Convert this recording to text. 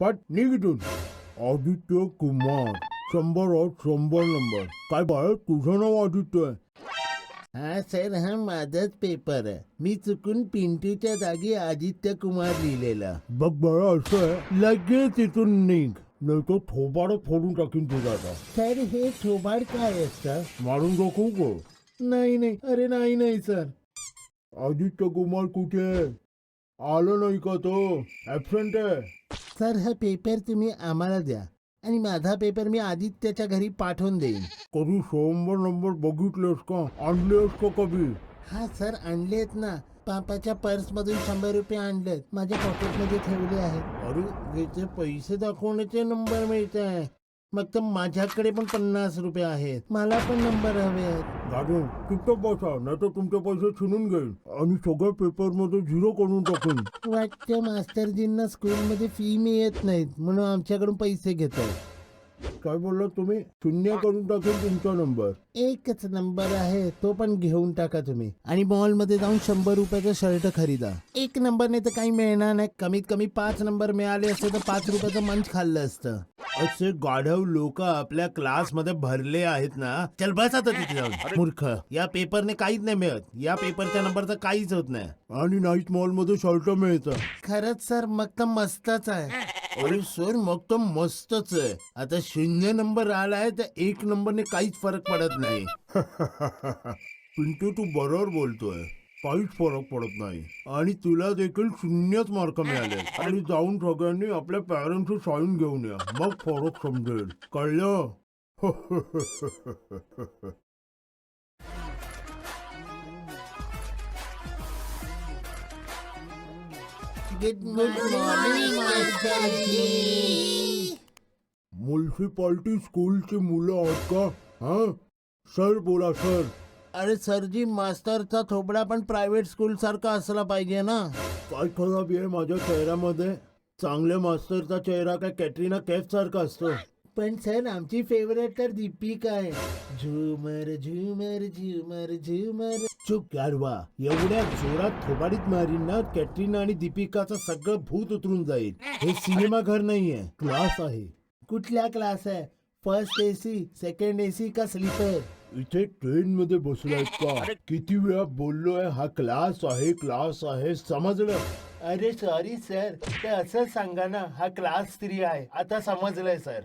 पट निघून. आदित्य कुमार 100 नंबर. काय बाळ तुझं नाव आदित्य आहे? हा सर, हा माझाच पेपर आहे. मी चुकून पिंटूच्या जागी आदित्य कुमार लिहिलेला. बघ बाळा असं आहे, लगेच इथून निघ नाही तो थोबाड फोडून टाकीन तुझा आता. सर, हे थोबाड काय असतं? मारून दाखवू का? नाही नाही, अरे नाही नाही सर. आदित्य कुमार कुठे आहे? आलं नाही का तो? ऍबसेंट आहे. सर, हा पेपर तुम्ही आम्हाला द्या आणि माझा पेपर मी आदित्यच्या घरी पाठवून देईन. कधी 100 नंबर बघितलेस का? आणलेस का कधी? हा सर, आणलेत ना. पापाच्या पर्स मधून 100 रुपये आणलेत, माझ्या पॉकेट मध्ये ठेवले आहेत. अरे, इथे पैसे दाखवण्याचे नंबर मिळत आहे. मग तर माझ्याकडे पण 50 रुपये आहेत. मला पण नंबर हवे आहेत. दादू तिथं बसा नाही तर तुमचे पैसे छिनून घेईन आणि सगळ्या पेपर मध्ये 0 करून टाकेन. वाटतं मास्टरजींना स्कूलमध्ये फी मिळत नाहीत म्हणून आमच्याकडून पैसे घेतात. काय बोललात तुम्ही? 0 करून टाकेन तुमचा नंबर. एकच नंबर आहे, तो पण घेऊन टाका तुम्ही. आणि मॉल मध्ये जाऊन 100 रुपयाचा शर्ट खरीदा. एक नंबरने तर काही मिळणार नाही. कमीत कमी 5 नंबर मिळाले असते तर 5 रुपयाचं मंच खाल्लं असतं. असे गाढव लोक आपल्या क्लास मध्ये भरले आहेत ना. चल बस आता तिथे जाऊन. मूर्ख, या पेपरने काहीच नाही मिळत. या पेपरच्या नंबरचं काहीच होत नाही. आणि नाईट मॉल मध्ये शर्ट मिळतं. खरंच सर, मग तर मस्तच आहे. अरे सर, मग तर मस्तच आहे. आता 0 नंबर आलाय तर 1 नंबरने काहीच फरक पडत नाही. पिंटू तू बरोबर बोलतोय. काहीच फरक पडत नाही आणि तुला देखील 0च मार्क मिळाले. आणि जाऊन सगळ्यांनी आपल्या पॅरेंट्सची साईन घेऊन या, मग फरक समजेल. कळलं? गुड मॉर्निंग मास्टरजी. म्युन्सिपाल्टी स्कूलची मुलं आहात का? हा सर बोला सर. अरे सरजी, मास्तरचा थोबडा पण प्रायव्हेट स्कूल सारखा असला पाहिजे ना. काय खराबी आहे माझ्या चेहऱ्यामध्ये? चांगल्या मास्तरचा चेहरा काय कॅटरीना कैफ सारखा असतो? पण सर, आमची फेवरेट तर दीपिका आहे. झुमर झुमर झुमर झुमर. चुप गाढवा. एवढ्या जोरात थोबाडीत मारीन ना कॅटरीना आणि दीपिकाचं सगळं भूत उतरून जाईल. हे सिनेमा घर नाहीये, क्लास आहे. कुठल्या क्लास आहे? फर्स्ट एसी, सेकंड एसी का स्लीपर? इथे ट्रेन मध्ये बसलाय का? किती वेळा बोललोय हा क्लास आहे, क्लास आहे, समजलं? अरे सॉरी सर, ते असं सांगा ना, हा क्लास 3 आहे. आता समजलंय सर.